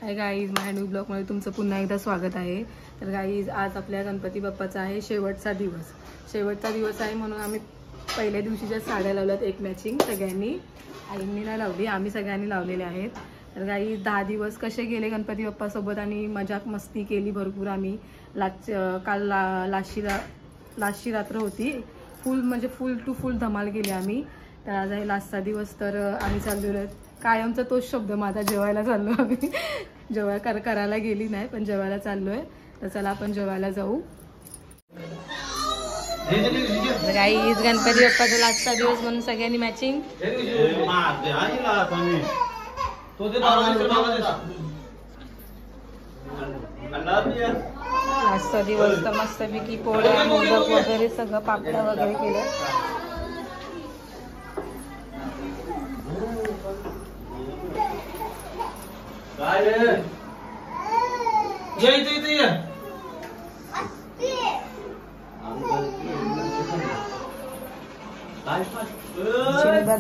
Hi guys, माझ्या new ब्लॉगमध्ये तुमचं पुन्हा एकदा स्वागत आहे. तर गाईज, आज आपल्या गणपती बाप्पाचा आहे शेवटचा दिवस आहे म्हणून आम्ही पहिल्या दिवशीच्या साड्या लावल्यात एक मॅचिंग सगळ्यांनी. आईंनी नाही लावली, आम्ही सगळ्यांनी लावलेले आहेत. तर गाईज 10 दिवस कसे गेले गणपती बाप्पासोबत आणि मजाक मस्ती केली भरपूर आम्ही. काल लास्टची रात्र होती, फुल टू फुल धमाल केली आम्ही. तर आज आहे लास्टचा दिवस. तर आम्ही चाललेलो कायमचा तोच शब्द माझा, जेवायला चाललो आम्ही. करायला गेली नाही पण जेवायला चाललोय. तर चला आपण जेवायला जाऊ. गाईज, गणपती बाप्पाचा लास्टचा दिवस म्हणून सगळ्यांनी मॅचिंग. लास्टचा दिवस तर मस्तपैकी पोळ्या मोदक वगैरे सगळं पापड्या वगैरे केलं.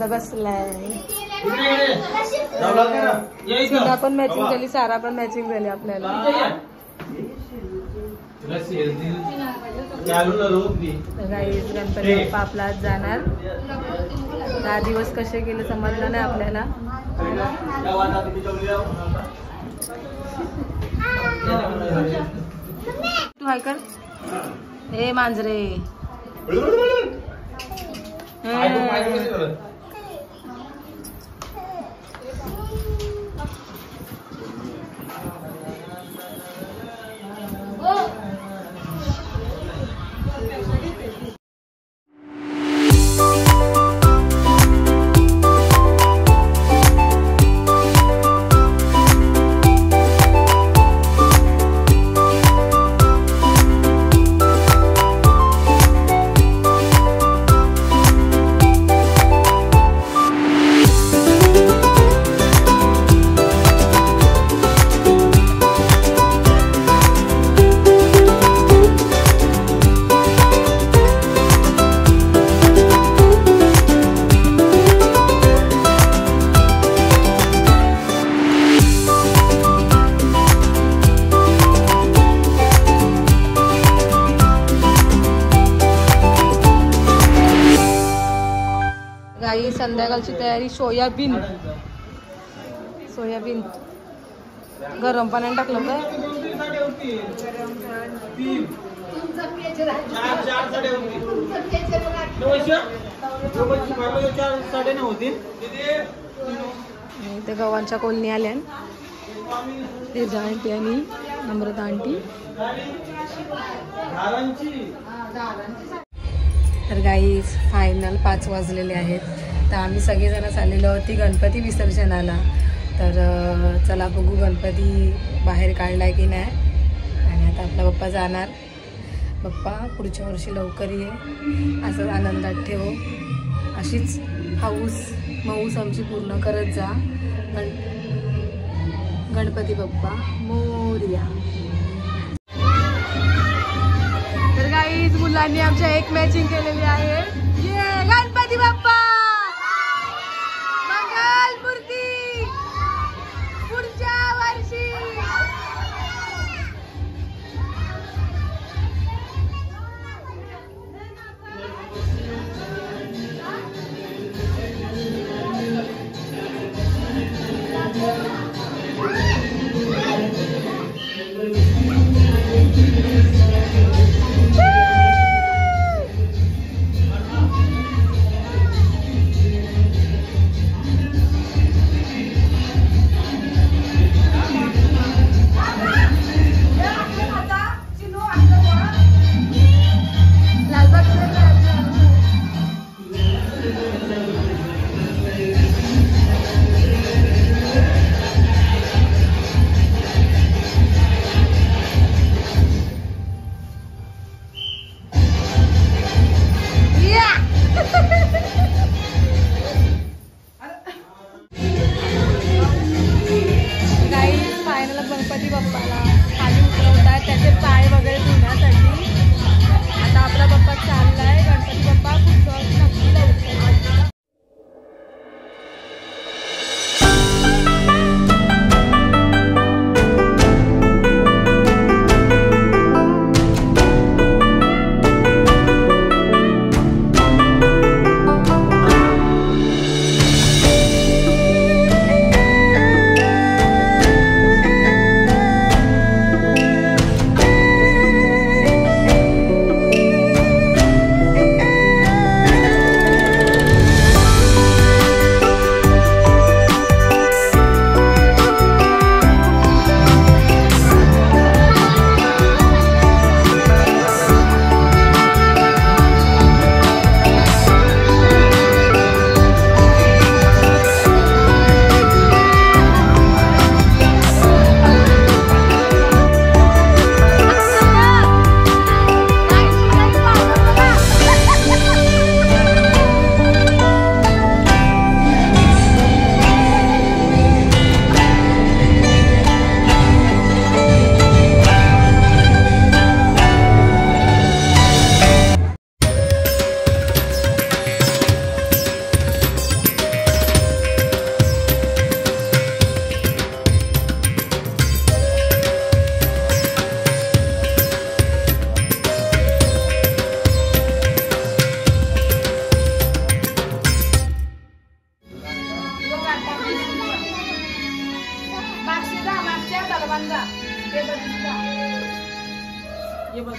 बसलाय तिला पण मॅचिंग झाली, सारा पण मॅचिंग झाली आपल्याला. गणपती बाप्पा आपला जाणार. 10 दिवस कसे गेले समजलं नाही आपल्याला. तू हाय कर हे मांजरे. गाई संध्याकाळची तयारी. सोयाबीन गरम पाण्याने टाकलं काय. इथे गव्हांच्या कोलनी आल्या, तेजा आंटी आणि नम्रता आंटी. तर गाईज, फायनल 5 वाजलेले आहेत. तर आम्ही सगळेजण चाललेलो होती गणपती विसर्जनाला. तर चला बघू गणपती बाहेर काढलाय की नाही. आणि आता आपला बाप्पा जाणार. बाप्पा पुढच्या वर्षी लवकर ये, असंच आनंदात ठेव, अशीच मौस आमची पूर्ण करत जा. गणपती बाप्पा मोरया. तर गाईज, मुलांनी आमच्या एक मॅचिंग केलेली आहे. ये गणपती बाप्पा मंगल मूर्ती पुढच्या वर्षी. गणपती बाप्पाला खाली उतरवतात त्याचे पाय वगैरे धुण्यासाठी. आता आपला बाप्पा चाललाय. गणपती बाप्पा खूप नक्कीला उतरवतात. ये बघ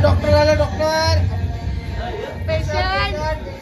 डॉक्टर आले डॉक्टर पेशंट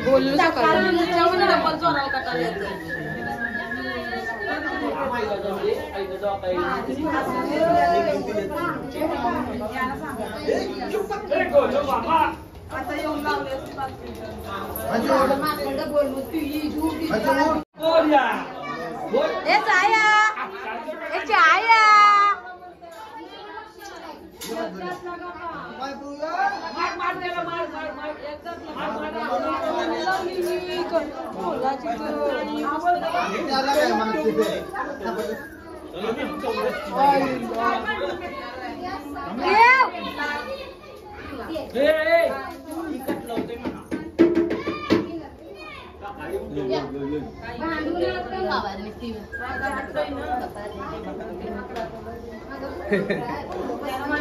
बोललो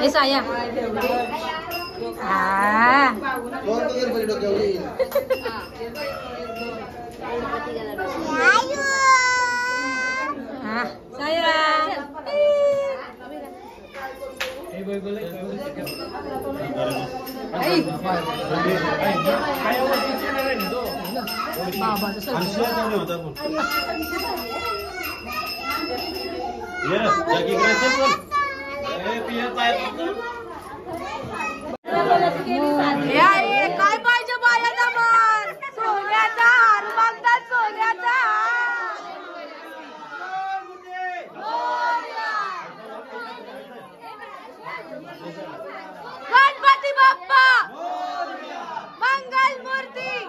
saya काय पाहिजे बायाला मन सोन्याचा हार मागतात सोन्याचा गणपती बाप्पा मंगल मूर्ती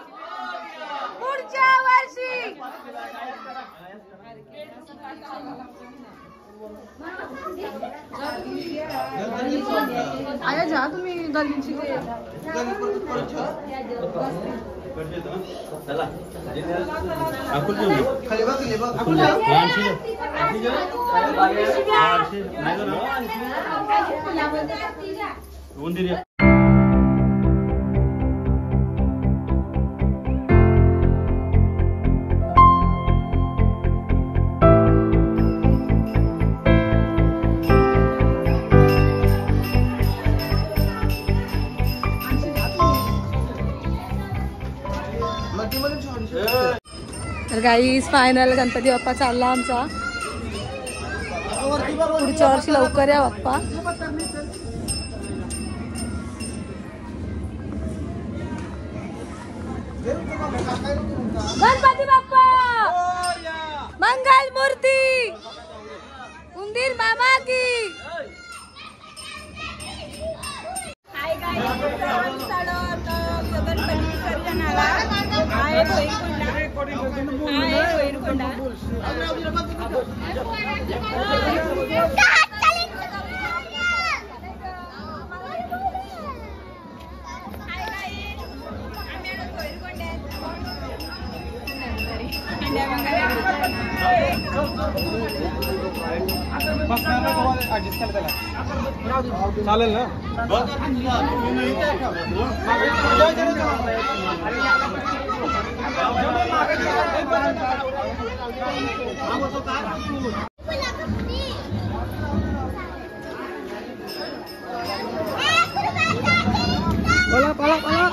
पुढच्या वर्षी आया जा तुम्ही गल्लीची तर गाईज फायनल गणपती बाप्पा चालला आमचा पुढच्या वर्षी लवकर या बाप्पा गणपती बाप्पा मंगल मूर्ती उंदीर मामा की चालेल ना पला पला पला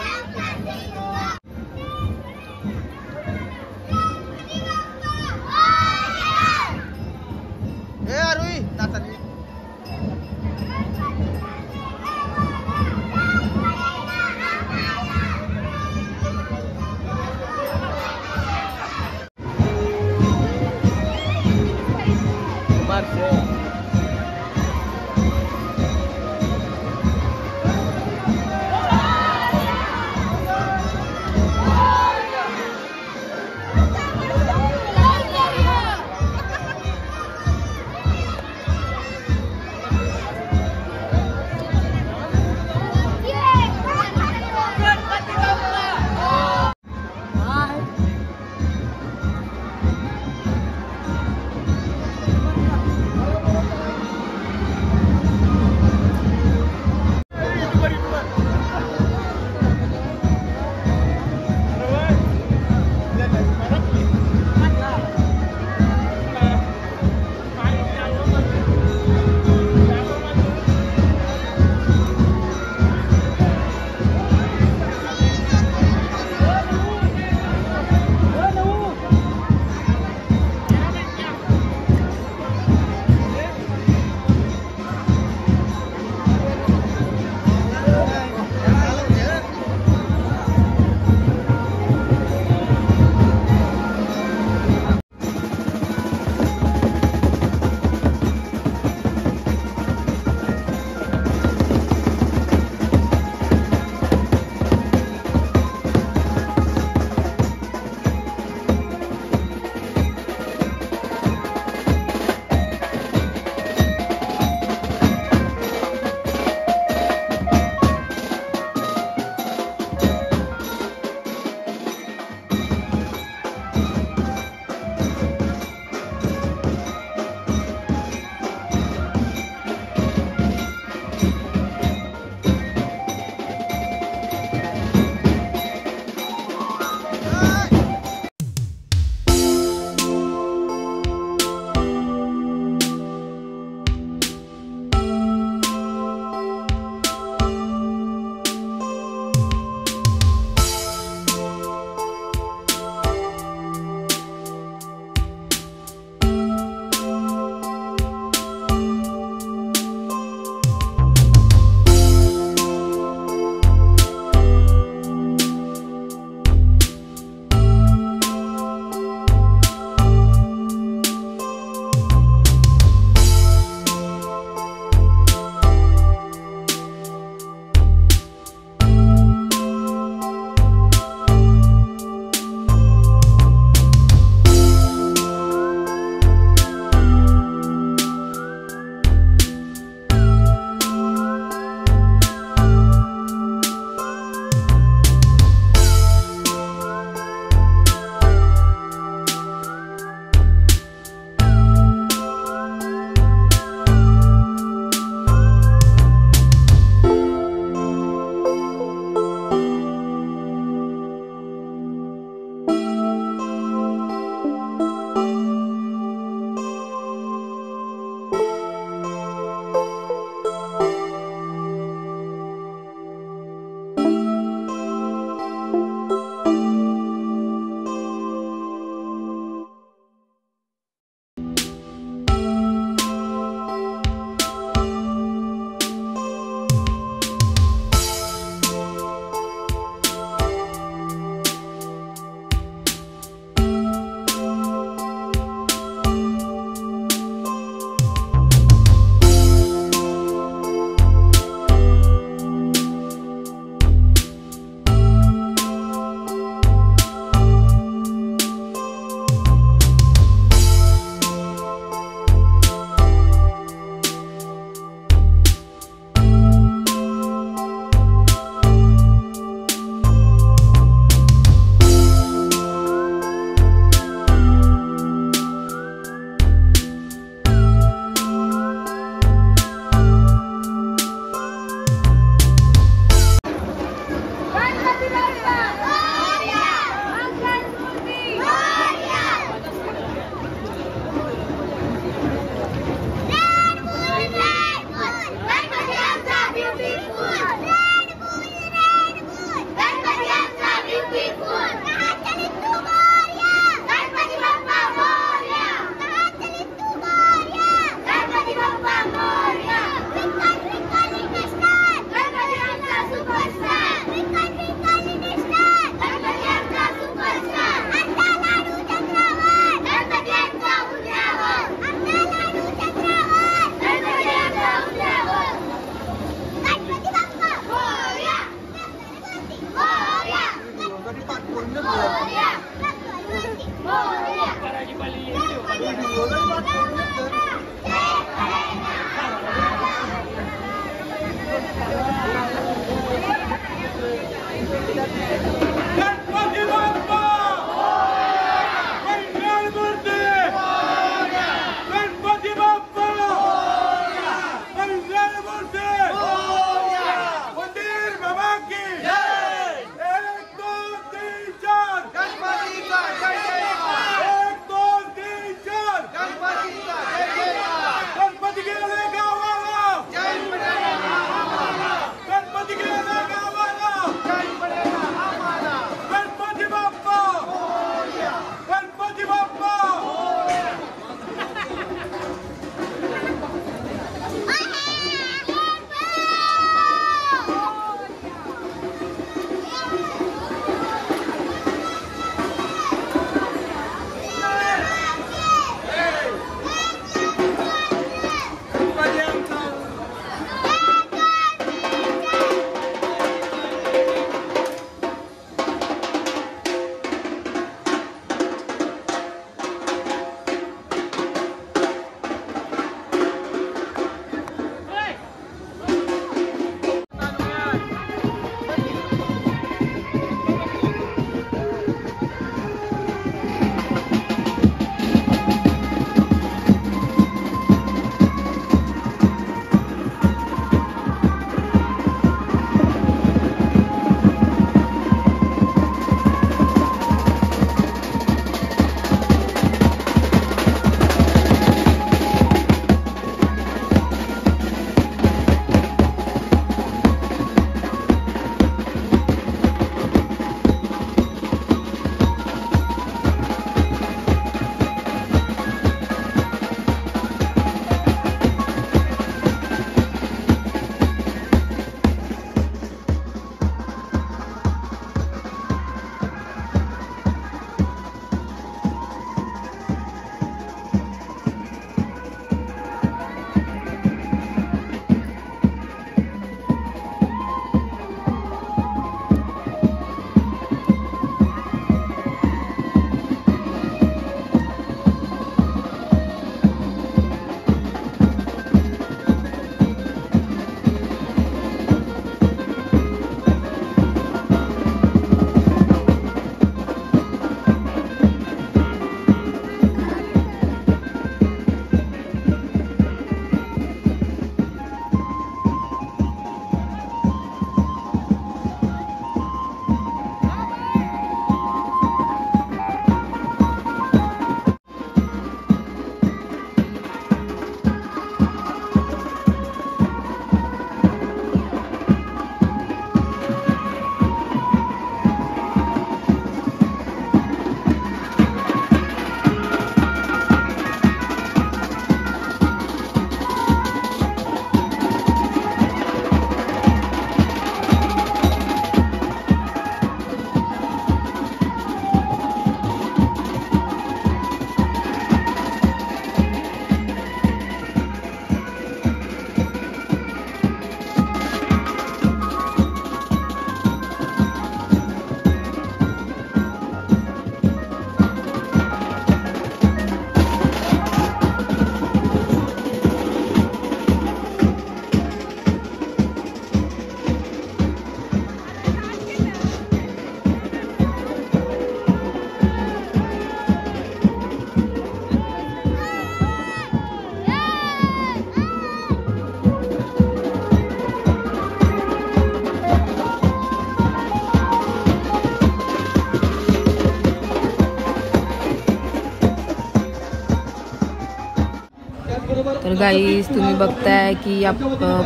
तर गाईस तुम्ही बघताय की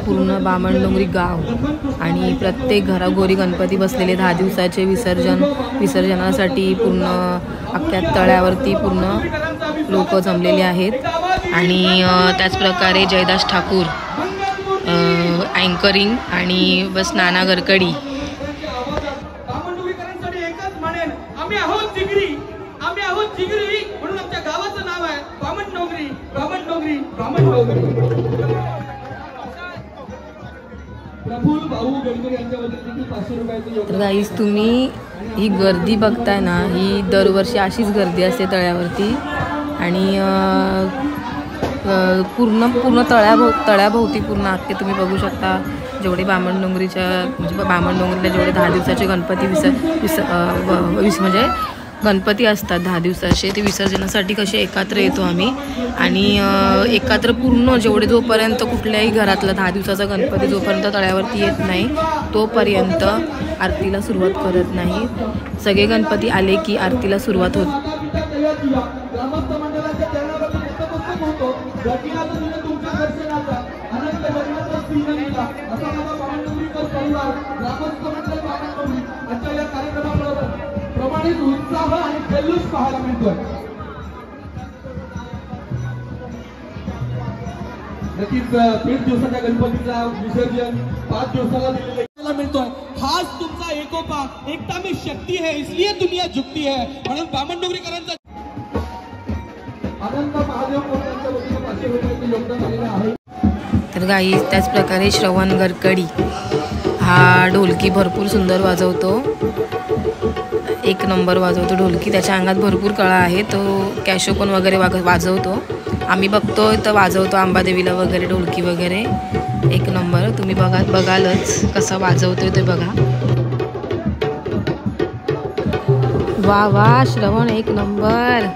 पूर्ण बामणडोंगरी गाव आणि प्रत्येक घराघोरी गणपती बसलेले 10 दिवसाचे विसर्जनासाठी पूर्ण अख्ख्या तळ्यावरती पूर्ण लोक जमलेले आहेत। आणि त्याच प्रकारे जयदास ठाकूर अँकरिंग आणि बस नाना गरकडी। तर गाईस तुम्ही ही गर्दी बघताय ना, ही दरवर्षी अशीच गर्दी असते तळ्यावरती. आणि पूर्ण तळ्याभोवती पूर्ण अख्खे तुम्ही बघू शकता. जेवढे बामणडोंगरीच्या म्हणजे बामणडोंगरीला जेवढे 10 दिवसाचे गणपती म्हणजे गणपती असतात 10 दिवसाचे, ते विसर्जनासाठी कसे एकत्र येतो आम्ही. आणि एकत्र पूर्ण जेवढे जोपर्यंत कुठल्याही घरातला 10 दिवसाचा गणपती जोपर्यंत तळ्यावरती येत नाही तोपर्यंत आरतीला सुरुवात करत नाही. सगळे गणपती आले की आरतीला सुरुवात होते. उत्साह आणि जल्लोष पाहायला मिळतो. नक्कीच 3 दिवसाच्या गणपतीचा विसर्जन 5 दिवसाला दिलेला मिळतोय. हाच तुमचा एकोपा, एकता में शक्ती है, इसलिए दुनिया झुकती है. म्हणून बामणडोंगरीकरांचा आनंद महादेव कोणत्यांच्या वतीने 500 रुपयाचे योगदान आलेलं आहे. तर गाई त्याच प्रकारे श्रवण गडकरी हा ढोलकी भरपूर सुंदर वाजवतो, 1 नंबर वाजवतो ढोलकी. त्याच्या अंगात भरपूर कळा आहे. तो कॅशोकोन वगैरे वाजवतो. आम्ही बघतो तर वाजवतो अंबादेवीला वगैरे ढोलकी वगैरे. 1 नंबर. तुम्ही बघालच कसं वाजवतोय ते बघा. वा वा श्रवण 1 नंबर.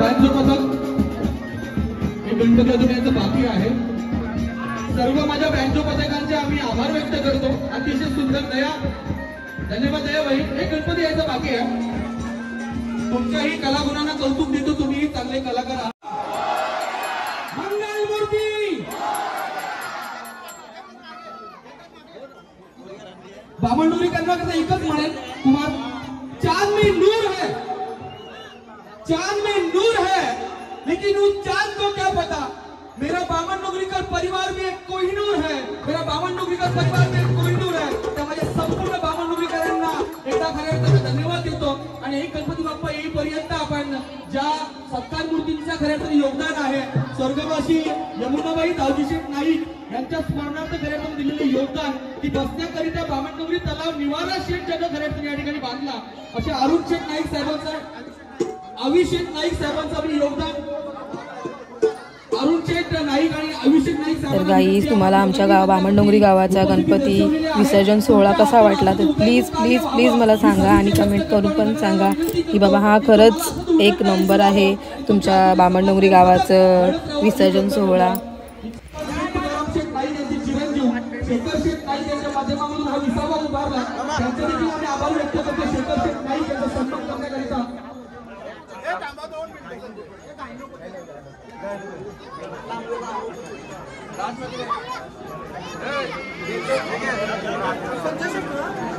बँजो पथक हे गणपती अजून याचं बाकी आहे. सर्व माझ्या बँजो पथकांचे आम्ही आभार व्यक्त करतो. अतिशय सुंदर दया, धन्यवाद दया भाई. हे गणपती याचं बाकी आहे. तुमच्याही कलागुणांना कौतुक देतो. तुम्ही चांगले कलाकार आहात. मंगलमूर्ती बामणडोंगरी कन्वाचा एकच म्हणेल कुमार, चांद में नूर है, चांद में नूर है, लेकिन उस चांद को क्या पता मेरा बामणडोंगरीकर परिवार में एक कोहिनूर है, मेरा बामणडोंगरीकर परिवार में एक कोहिनूर है. त्यामुळे संपूर्ण बामणडोंगरीकरांना एकदा खऱ्या धन्यवाद देतो. आणि एक गणपती बाप्पा येईपर्यंत आपण ज्या सत्कार मूर्तींच्या खऱ्या योगदान आहे सर्व स्वर्गवासी यमुनाबाई दावजीशेठ नाईक यांच्या स्मरणार्थ खऱ्यातून दिलेले योगदान की बसण्याकरिता बामणडोंगरी तलाव निवारा शेठ जगह खऱ्यातून या ठिकाणी बांधला असे अरुण शेठ नाईक साहेबांचा अविशेठ नाईक साहेबांचा मी योगदान अरुण शेठ नाईक आणि अविशेठ नाईक साहेब. तर गाईज तुम्हाला आमच्या बामणडोंगरी गावाचा गणपती विसर्जन सोहळा कसा वाटला तर प्लीज प्लीज प्लीज मला सांगा आणि कमेंट करून पण सांगा की बाबा हा खरंच एक नंबर आहे तुमच्या बामणडोंगरी गावाचं विसर्जन सोहळा.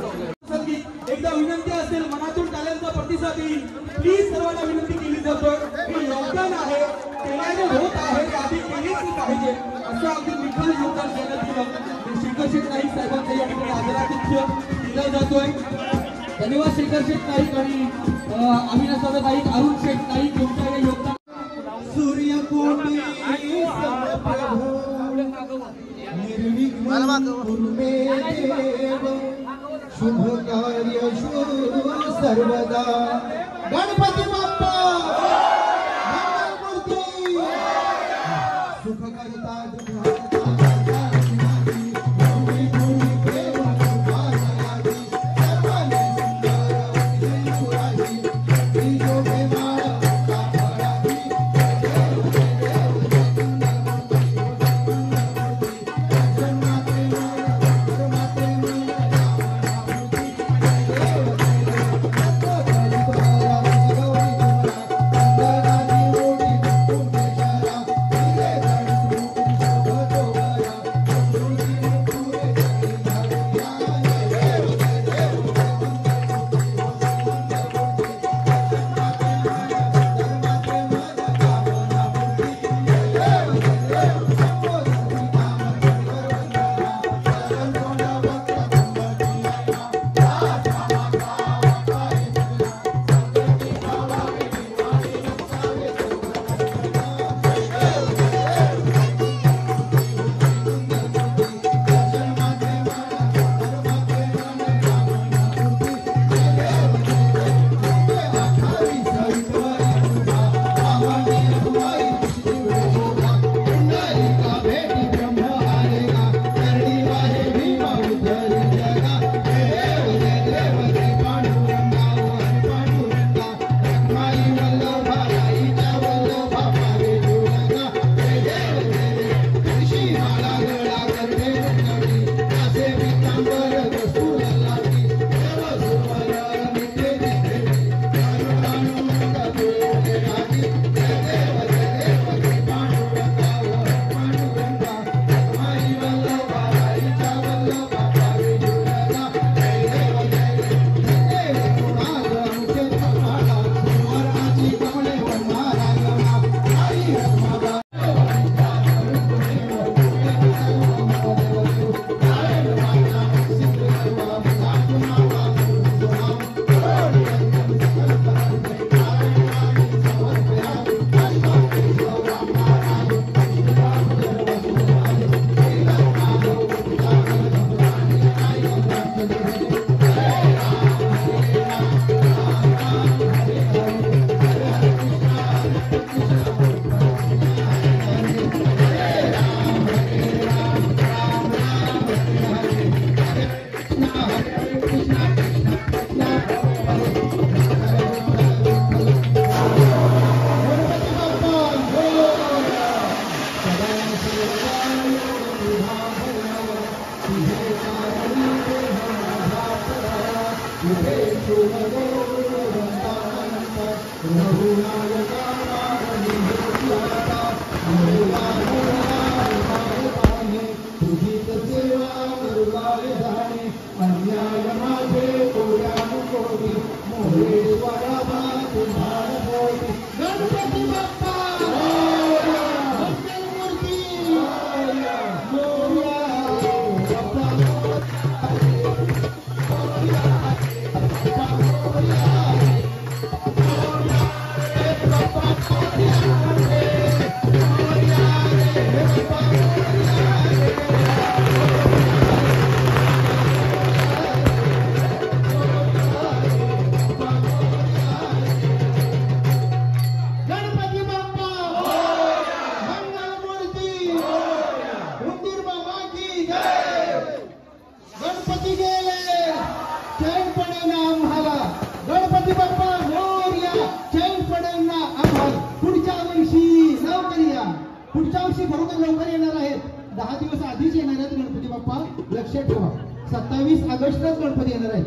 एकदा विनंती असेल मनातून टाळ्यांचा प्रतिसाद येईल प्लीज सर्वांना विनंती केली जातोय की योगदान आहे केल्याने होत आहे ते आधी केलेच पाहिजे असं अगदी निखळ योगदान देण्यात दिलं शेखर नाईक साहेबांच्या या ठिकाणी आदरातिथ्य दिला जातोय. धन्यवाद शेखर शेठ नाईक आणि अविनाशदादा नाईक अरुण शेठ नाईक यांच्या या योगदान. सूर्यकोटी शुभ कार्य सर्वदा गणपती बाप्पा मंगलमूर्ती सुख करता Yeah. पुढच्या वर्षी बरोबर लवकर येणार आहेत. 10 दिवस आधीच येणार आहेत गणपती बाप्पा, लक्षात ठेवा. 27 ऑगस्टलाच गणपती येणार आहेत.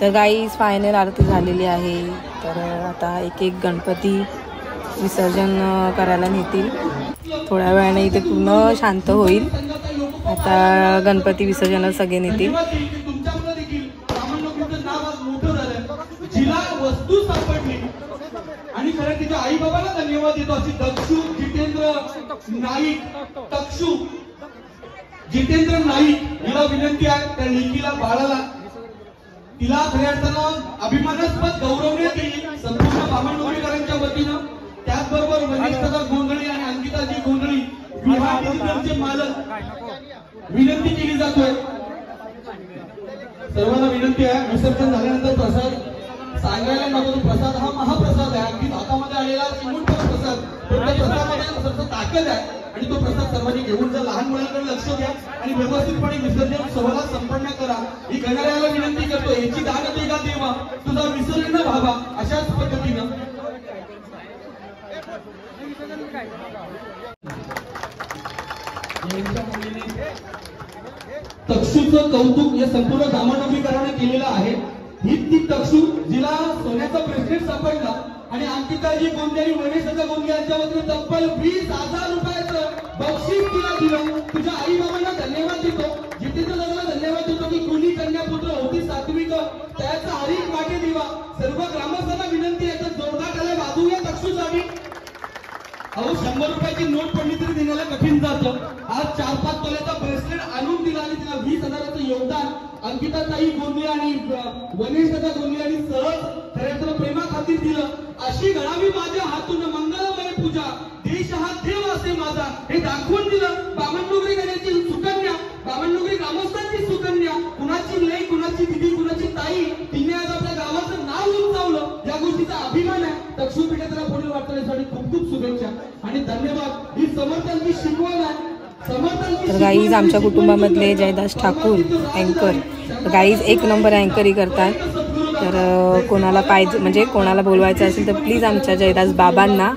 तर गाईज फायनल आरती झालेली आहे. तर आता एक एक गणपती विसर्जन करायला नेतील. थोड्या वेळाने इथे पूर्ण शांत होईल. आता गणपती विसर्जनाला सगळे नेतील. जिला वस्तू सापडली आणि खरं तिच्या आई बाबाला धन्यवाद देतो. अशी दक्षू जितेंद्र नाईक हिला विनंती आहे त्या लेकीला बाळाला तिला खऱ्या अर्थानं अभिमानास्पद गौरवण्यात येईल संपूर्ण बामणडोंगरीकरांच्या वतीनं. त्याचबरोबर वनिष्ठता गोंधळी आणि अंकिताजी गोंधळी विहार डिजिटलचे मालक विनंती केली जातोय. सर्वांना विनंती आहे विसर्जन झाल्यानंतर प्रसाद सांगायला नको. प्रसाद हा महाप्रसाद आहे. अगदी हातामध्ये आलेला चिमूटभर प्रसाद. त्या प्रसादामध्ये ताकद आहे आणि तो प्रसाद सर्वांनी घेऊन जा. लहान मुलांकडे लक्ष द्या आणि व्यवस्थितपणे विसर्जन सोहळा संपन्न करा ही गणरायाला विनंती करतो. याची दान देगा देवा तुझा विसर्जन व्हावा अशाच पद्धतीनं. तक्षूचं कौतुक या संपूर्ण बामणडोंगरीकरांनी केलेलं आहे. ही ती तक्षू जिला सोन्याचा ब्रेसलेट सापडला आणि अंकिताजी गोंदे आणि वनेशचा गोंदे यांच्या वतीने तब्बल 20,000 रुपयाचं बक्षीस तिला दिलं. तुझ्या आई बाबांना धन्यवाद देतो. जितेंद्र दादाला धन्यवाद देतो की कुणी कन्या पुत्र होती सात्विक त्याचा हरीक वाटे देवा. सर्व ग्रामस्थांना विनंती आहे तर जोरदार त्याला वाजवूया तक्षूसाठी. अहो 100 रुपयाची नोट पडली तरी देण्याला कठीण जातं. आज 4-5 तोल्याचा ब्रेसलेट आणून दिला आणि तिला 20,000चं योगदान अंकिताताई गोंधळे आणि वनेशदा गोंधळे आणि सहज खऱ्या प्रेमा खातीर दिलं. अशी घडावी माझ्या हातून मंगलमय पूजा देश हा देव असे माझा हे दाखवून दिलं. बामणडोंगरी गण्याची सुकन्या बामणडोंगरी ग्रामस्थांची सुकन्या कुणाची लई कुणाची दिदी कुणाची ताई तिने आज आपल्या गावाचं नाव उंचावलं. या गोष्टीचा अभिमान आहे. तक्षुपीठाला पुढील वाटण्यासाठी खूप खूप शुभेच्छा आणि धन्यवाद. ही समर्थांची शिकवण आहे. तर गाईज आमच्या कुटुंबामधले जयदास ठाकूर अँकर गाईज 1 नंबर अँकरी करतात. तर कोणाला पाहिजे म्हणजे कोणाला बोलवायचं असेल तर प्लीज आमच्या जयदास बाबांना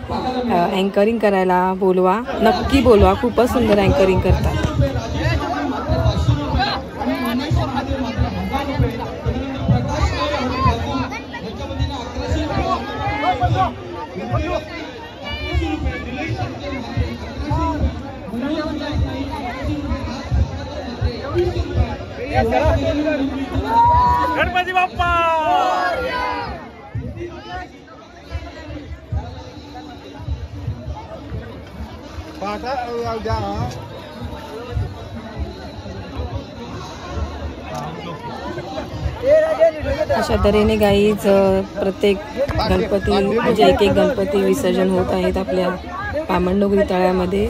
अँकरिंग करायला बोलवा. नक्की बोलवा. खूपच सुंदर अँकरिंग करतात. गणपती बाप्पा अशा तऱ्हेने गाईज प्रत्येक गणपती म्हणजे एक एक गणपती विसर्जन होत आहेत आपल्या बामणडोंगरी तळ्यामध्ये.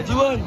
जीवन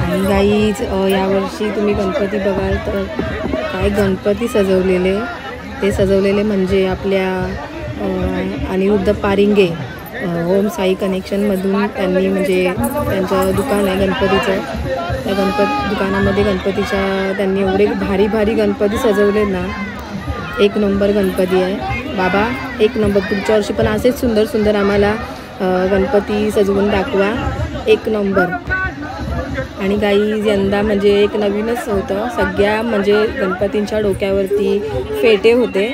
आणि गाईज यावर्षी तुम्ही गणपती बघाल तर काय गणपती सजवलेले, ते सजवलेले म्हणजे आपल्या अनिरुद्ध पारिंगे ओम साई कनेक्शनमधून त्यांनी म्हणजे त्यांचं दुकान आहे गणपतीचं, त्या दुकानामध्ये गणपतीच्या त्यांनी एवढे भारी भारी गणपती सजवले ना, एक नंबर गणपती आहे बाबा, एक नंबर. पुढच्या वर्षी पण असेच सुंदर सुंदर आम्हाला गणपती सजवून दाखवा, एक नंबर. आणि गाई यंदा म्हणजे एक नवीनच होतं, सगळ्या म्हणजे गणपतींच्या डोक्यावरती फेटे होते,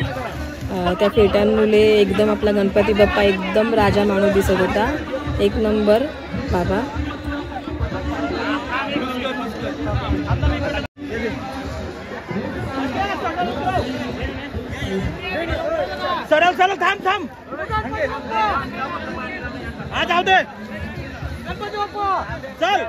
त्या फेट्यांमुळे एकदम आपला गणपती बाप्पा एकदम राजा माणूस दिसत होता, एक नंबर बाबा. सरळ सरळ थांब थांब, हा जाऊ दे, चल.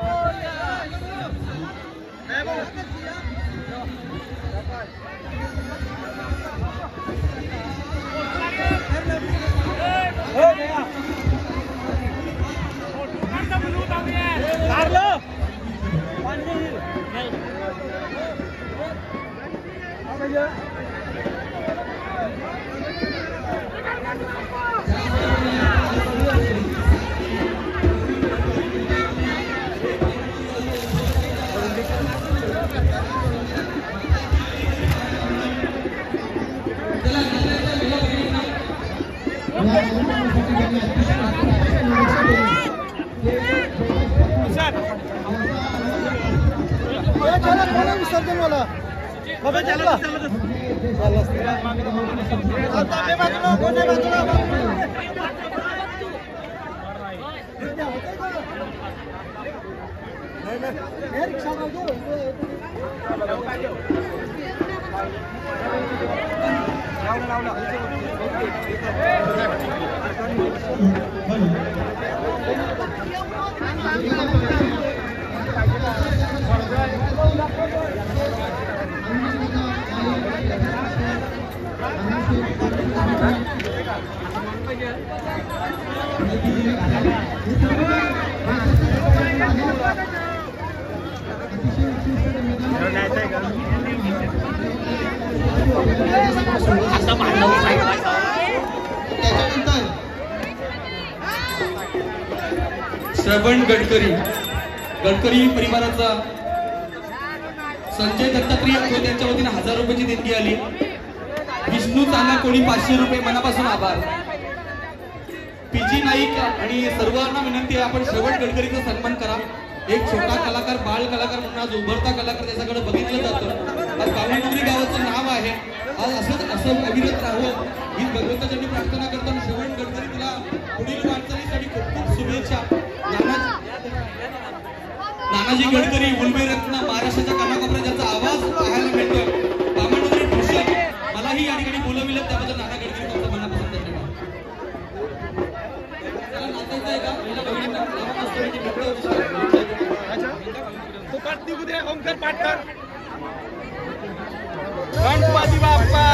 विसर्जन वाला श्रवण गडकरी परिवाराचा संजय दत्तात्रेय यांच्या वतीने 1000 रुपयाची देणगी आली. विष्णू चांगा कोणी 500 रुपये, मनापासून आभार. पीजी नाईक आणि सर्वांना विनंती आहे आपण श्रवण गडकरीचा सन्मान करा. एक छोटा कलाकार, बाळ कलाकार म्हणून आज उभरता कलाकार त्याच्याकडे बघितलं जातं. आज बामणडोंगरी गावाचं नाव आहे, आज असं अविरत राहावं ही भगवंताची प्रार्थना करताना श्रवण गडकरी तुला पुढील वाटचालीसाठी खूप खूप शुभेच्छा. नानाजी गडकरी उल्बे रत्न महाराष्ट्राच्या कानाकोपऱ्यात ज्याचा आवाज पाहायला मिळतोय, बामणडोंगरी दृश्य मलाही या ठिकाणी बोलविलं, त्याबद्दल नाना गडकरी तुमचं मनापासून धन्यवाद. त्याला नाचायचं आहे का? तो पाठ निघू दे, ओंकार पाठ कर. गणपती बाप्पा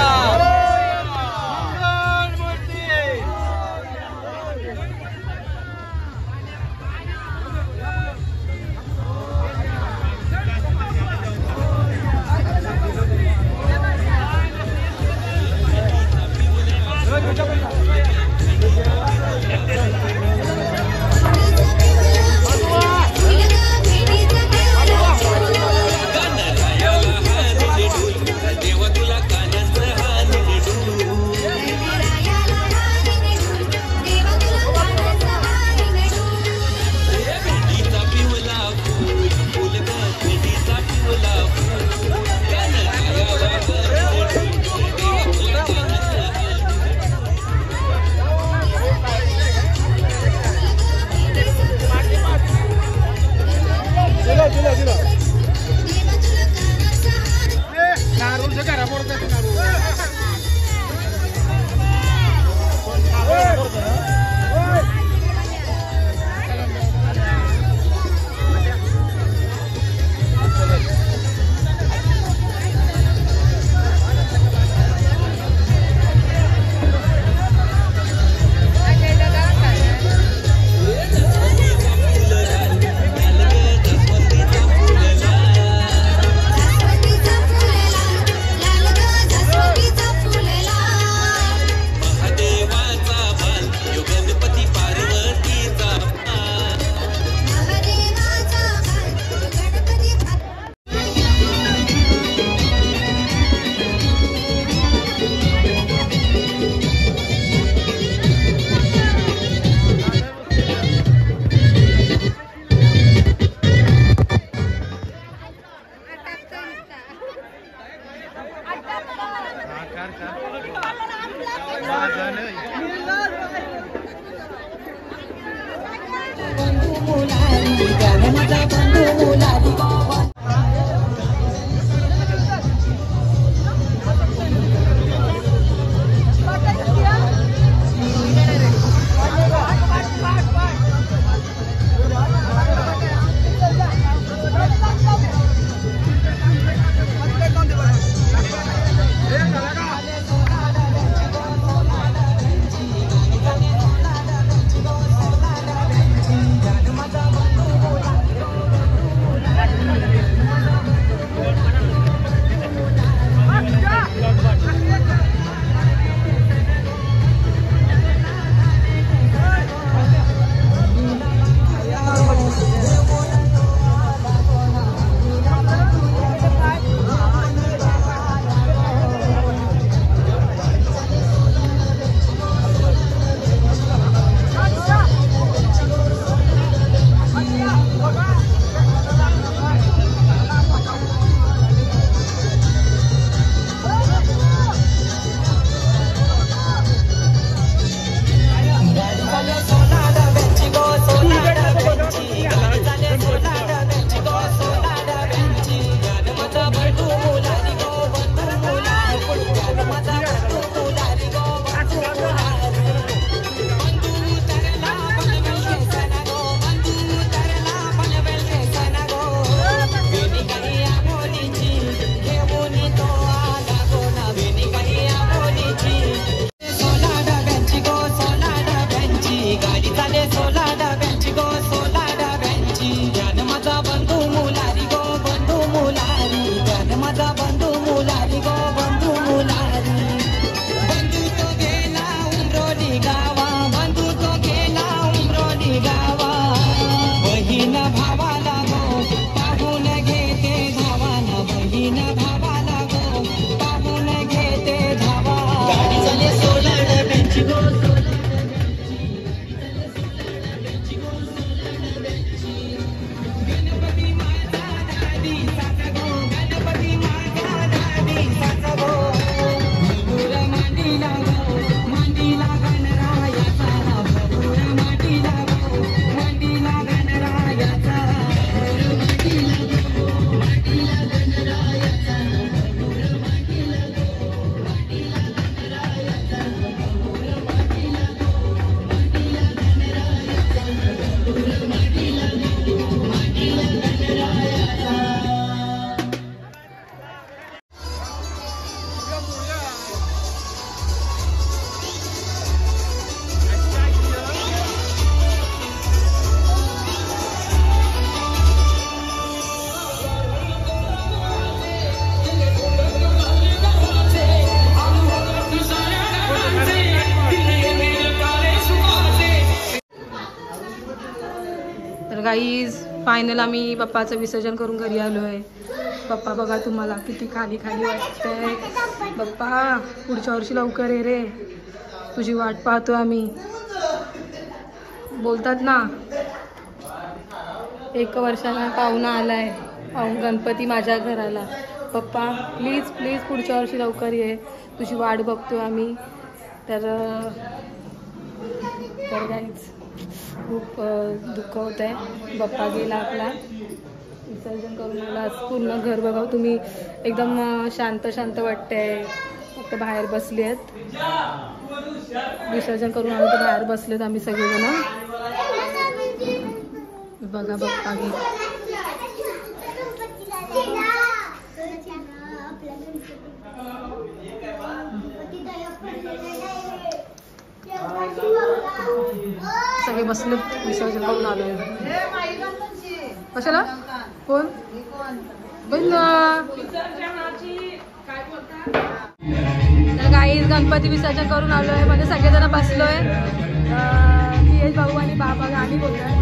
गाईज फायनल आम्ही पप्पाचं विसर्जन करून घरी आलो आहे. पप्पा बघा तुम्हाला किती खाली खाली वाटतंय. पप्पा पुढच्या वर्षी लवकर ये रे, तुझी वाट पाहतो आम्ही. बोलतात ना 1 वर्षाला पाहुणा आलाय, गणपती माझ्या घराला. पप्पा प्लीज प्लीज पुढच्या वर्षी लवकर ये, तुझी वाट बघतो आम्ही. तर गाईज खूप दुःख होत आहे. बाप्पा गेला आपला, विसर्जन करून आला. पूर्ण घर बघा तुम्ही, एकदम शांत शांत वाटतंय. फक्त बाहेर बसले आहेत, विसर्जन करून आलो तर बाहेर बसलेत आम्ही सगळेजण. बघा बाप्पा गेला. सगळे बसले, विसर्जन करून आलो. कशाला कोण तर गाईज गणपती विसर्जन करून आलोय, म्हणजे सगळेजण बसलोय. पीएच भाऊ आणि बाबा गाणी बोलतात.